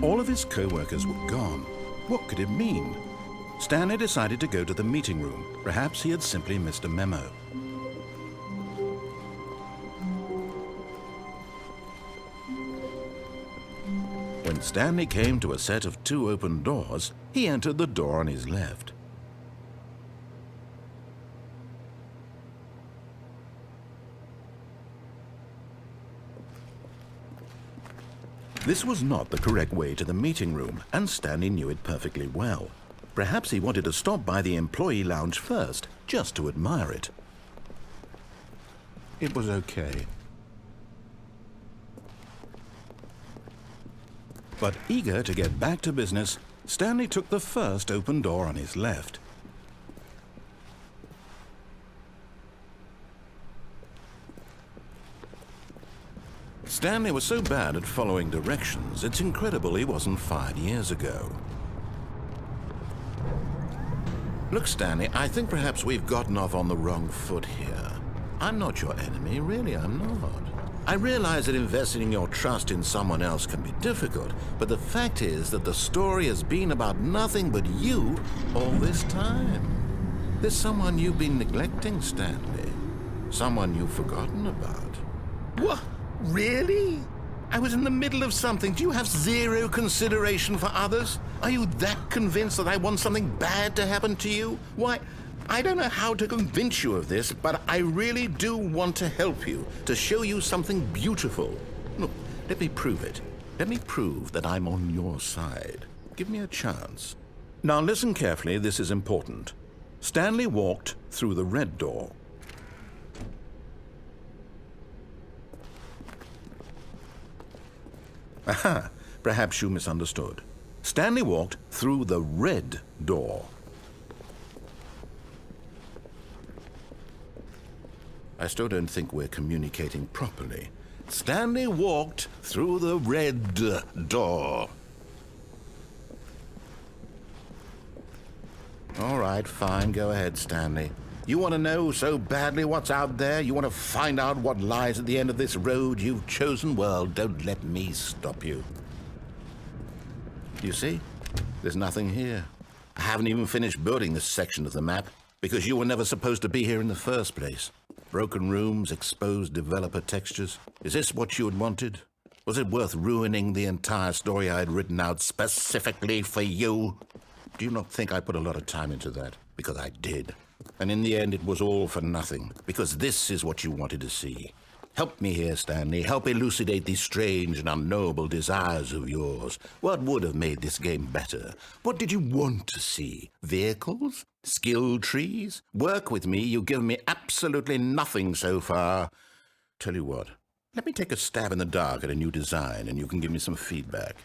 All of his co-workers were gone. What could it mean? Stanley decided to go to the meeting room. Perhaps he had simply missed a memo. When Stanley came to a set of 2 open doors, he entered the door on his left. This was not the correct way to the meeting room, and Stanley knew it perfectly well. Perhaps he wanted to stop by the employee lounge first, just to admire it. It was okay. But eager to get back to business, Stanley took the first open door on his left. Stanley was so bad at following directions, it's incredible he wasn't fired years ago. Look, Stanley, I think perhaps we've gotten off on the wrong foot here. I'm not your enemy, really, I'm not. I realize that investing your trust in someone else can be difficult, but the fact is that the story has been about nothing but you all this time. There's someone you've been neglecting, Stanley. Someone you've forgotten about. What? Really? I was in the middle of something. Do you have zero consideration for others? Are you that convinced that I want something bad to happen to you? Why, I don't know how to convince you of this, but I really do want to help you, to show you something beautiful. Look, let me prove it. Let me prove that I'm on your side. Give me a chance. Now listen carefully, this is important. Stanley walked through the red door. Aha, perhaps you misunderstood. Stanley walked through the red door. I still don't think we're communicating properly. Stanley walked through the red door. All right, fine, go ahead, Stanley. You want to know so badly what's out there? You want to find out what lies at the end of this road you've chosen? Well, don't let me stop you. You see? There's nothing here. I haven't even finished building this section of the map because you were never supposed to be here in the first place. Broken rooms, exposed developer textures. Is this what you had wanted? Was it worth ruining the entire story I had written out specifically for you? Do you not think I put a lot of time into that? Because I did. And in the end, it was all for nothing, because this is what you wanted to see. Help me here, Stanley. Help elucidate these strange and unknowable desires of yours. What would have made this game better? What did you want to see? Vehicles? Skill trees? Work with me. You've given me absolutely nothing so far. Tell you what, let me take a stab in the dark at a new design, and you can give me some feedback.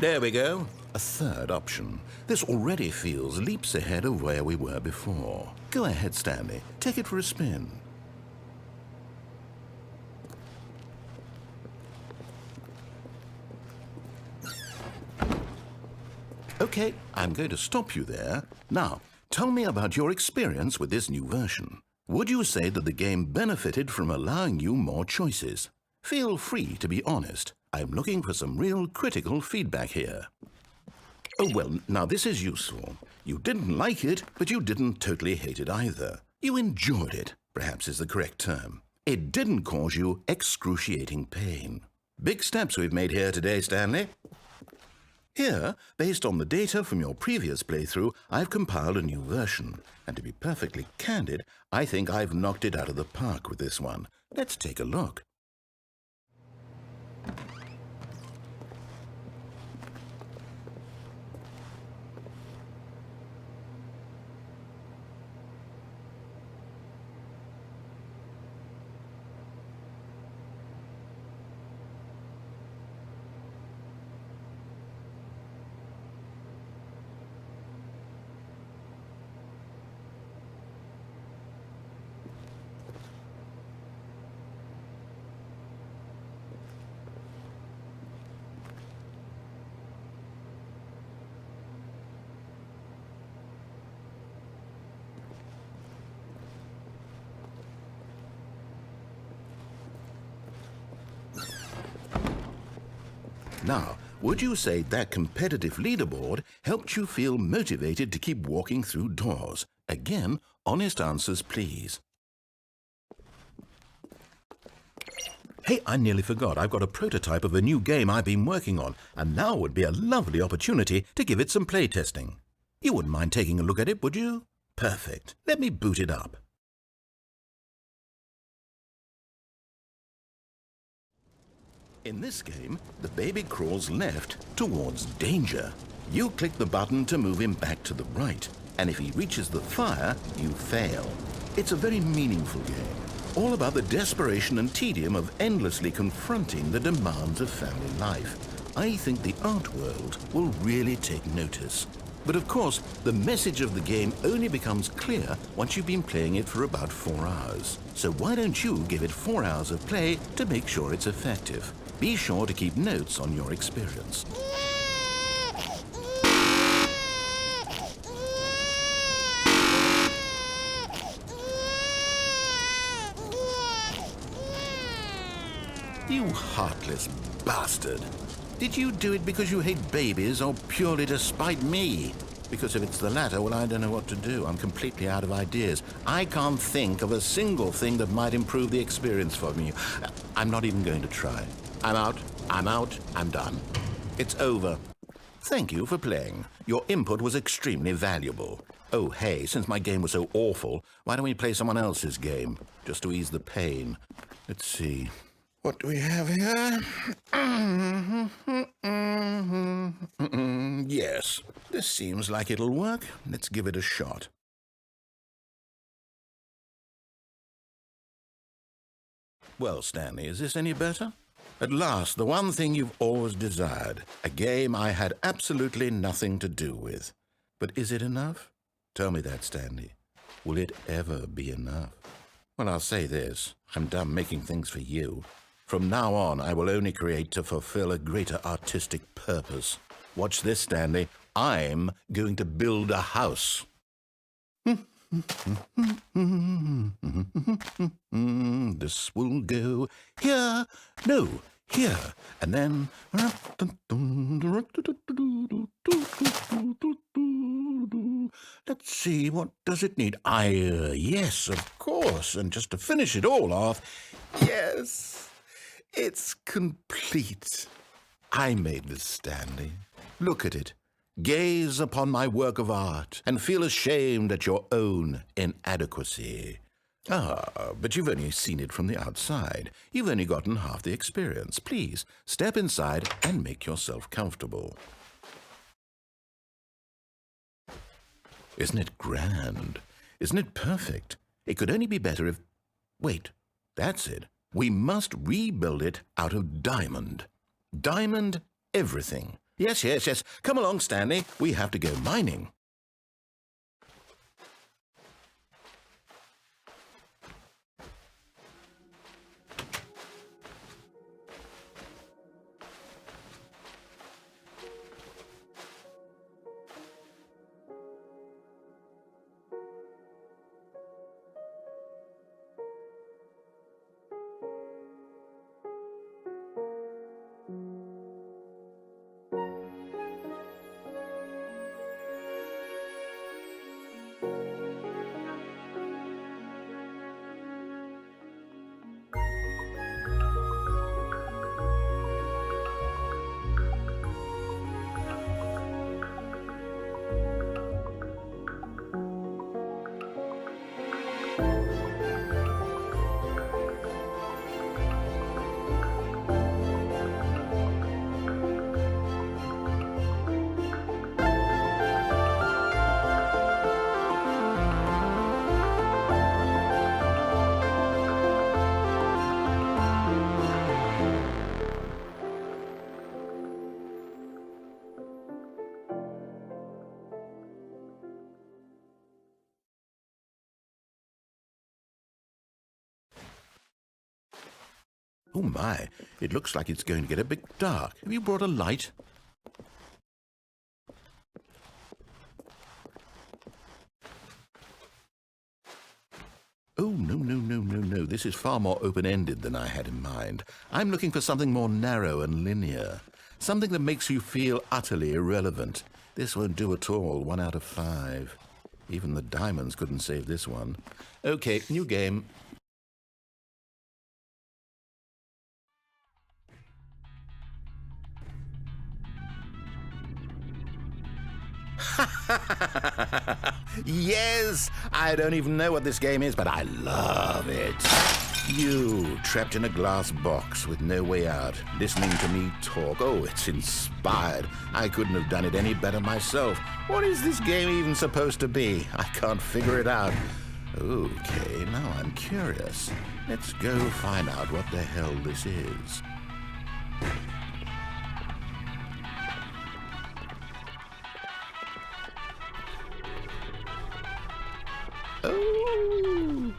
There we go. A third option. This already feels leaps ahead of where we were before. Go ahead, Stanley. Take it for a spin. Okay, I'm going to stop you there. Now, tell me about your experience with this new version. Would you say that the game benefited from allowing you more choices? Feel free to be honest. I'm looking for some real critical feedback here. Oh, well, now this is useful. You didn't like it, but you didn't totally hate it either. You enjoyed it, perhaps is the correct term. It didn't cause you excruciating pain. Big steps we've made here today, Stanley. Here, based on the data from your previous playthrough, I've compiled a new version. And to be perfectly candid, I think I've knocked it out of the park with this one. Let's take a look. Now, Would you say that competitive leaderboard helped you feel motivated to keep walking through doors? Again, honest answers, please. Hey, I nearly forgot. I've got a prototype of a new game I've been working on, and now would be a lovely opportunity to give it some playtesting. You wouldn't mind taking a look at it, would you? Perfect. Let me boot it up. In this game, the baby crawls left towards danger. You click the button to move him back to the right, and if he reaches the fire, you fail. It's a very meaningful game, all about the desperation and tedium of endlessly confronting the demands of family life. I think the art world will really take notice. But of course, the message of the game only becomes clear once you've been playing it for about 4 hours. So why don't you give it 4 hours of play to make sure it's effective? Be sure to keep notes on your experience. You heartless bastard. Did you do it because you hate babies or purely to spite me? Because if it's the latter, well, I don't know what to do. I'm completely out of ideas. I can't think of a single thing that might improve the experience for me. I'm not even going to try. I'm out, I'm done. It's over. Thank you for playing. Your input was extremely valuable. Oh, hey, since my game was so awful, why don't we play someone else's game? Just to ease the pain. Let's see. What do we have here? Yes, this seems like it'll work. Let's give it a shot. Well, Stanley, is this any better? At last, the one thing you've always desired. A game I had absolutely nothing to do with. But is it enough? Tell me that, Stanley. Will it ever be enough? Well, I'll say this. I'm done making things for you. From now on, I will only create to fulfill a greater artistic purpose. Watch this, Stanley. I'm going to build a house. This will go here, no, here, and then... Let's see, what does it need? Yes, of course, and just to finish it all off, yes... It's complete. I made this, Stanley. Look at it. Gaze upon my work of art and feel ashamed at your own inadequacy. But you've only seen it from the outside. You've only gotten half the experience. Please, step inside and make yourself comfortable. Isn't it grand? Isn't it perfect? It could only be better if... Wait, that's it. We must rebuild it out of diamond. Diamond everything. Yes. Come along, Stanley. We have to go mining. Oh my, it looks like it's going to get a bit dark. Have you brought a light? Oh, no. This is far more open-ended than I had in mind. I'm looking for something more narrow and linear. Something that makes you feel utterly irrelevant. This won't do at all. 1 out of 5. Even the diamonds couldn't save this one. Okay, new game. Yes! I don't even know what this game is, but I love it. You, trapped in a glass box with no way out, listening to me talk. Oh, it's inspired. I couldn't have done it any better myself. What is this game even supposed to be? I can't figure it out. Okay, now I'm curious. Let's go find out what the hell this is. Oh,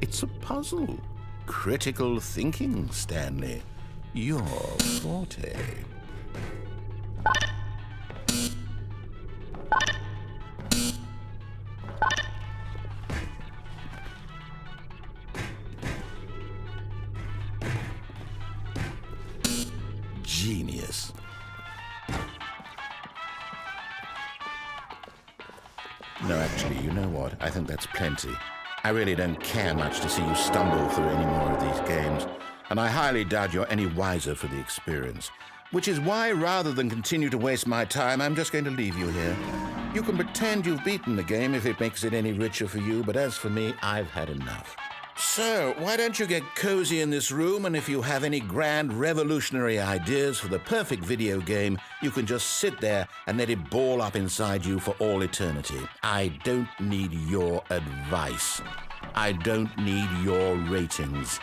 it's a puzzle. Critical thinking, Stanley. Your forte. Genius. No, actually, you know what? I think that's plenty. I really don't care much to see you stumble through any more of these games, and I highly doubt you're any wiser for the experience. Which is why, rather than continue to waste my time, I'm just going to leave you here. You can pretend you've beaten the game if it makes it any richer for you, but as for me, I've had enough. So, why don't you get cozy in this room, and if you have any grand revolutionary ideas for the perfect video game, you can just sit there and let it ball up inside you for all eternity. I don't need your advice. I don't need your ratings.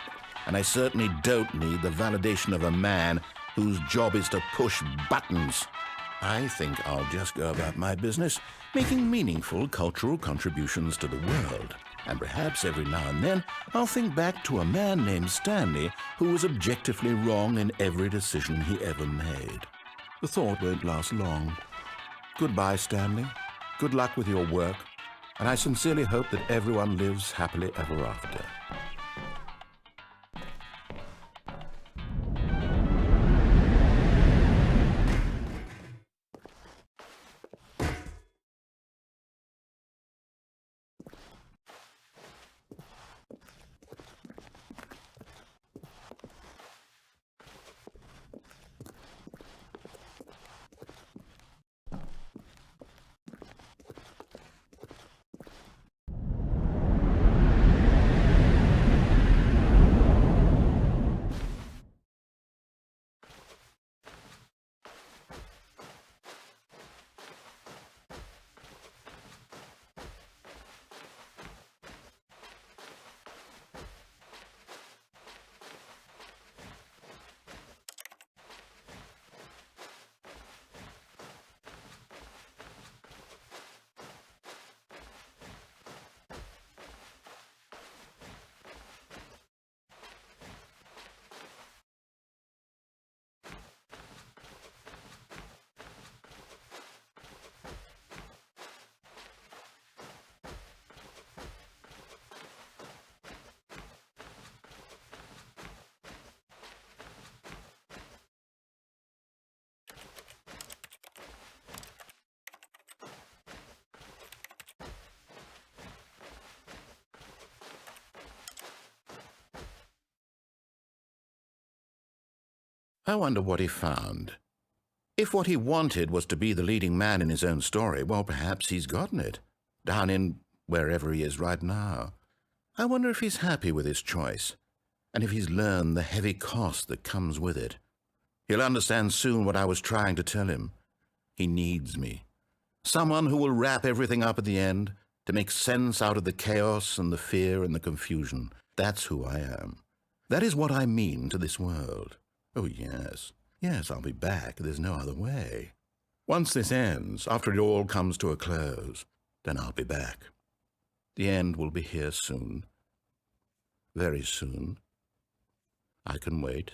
And I certainly don't need the validation of a man whose job is to push buttons. I think I'll just go about my business, making meaningful cultural contributions to the world. And perhaps every now and then I'll think back to a man named Stanley who was objectively wrong in every decision he ever made. The thought won't last long. Goodbye, Stanley. Good luck with your work, and I sincerely hope that everyone lives happily ever after. I wonder what he found. If what he wanted was to be the leading man in his own story, well, perhaps he's gotten it, down in wherever he is right now. I wonder if he's happy with his choice, and if he's learned the heavy cost that comes with it. He'll understand soon what I was trying to tell him. He needs me. Someone who will wrap everything up at the end, to make sense out of the chaos and the fear and the confusion. That's who I am. That is what I mean to this world. Oh, yes. Yes, I'll be back. There's no other way. Once this ends, after it all comes to a close, then I'll be back. The end will be here soon. Very soon. I can wait.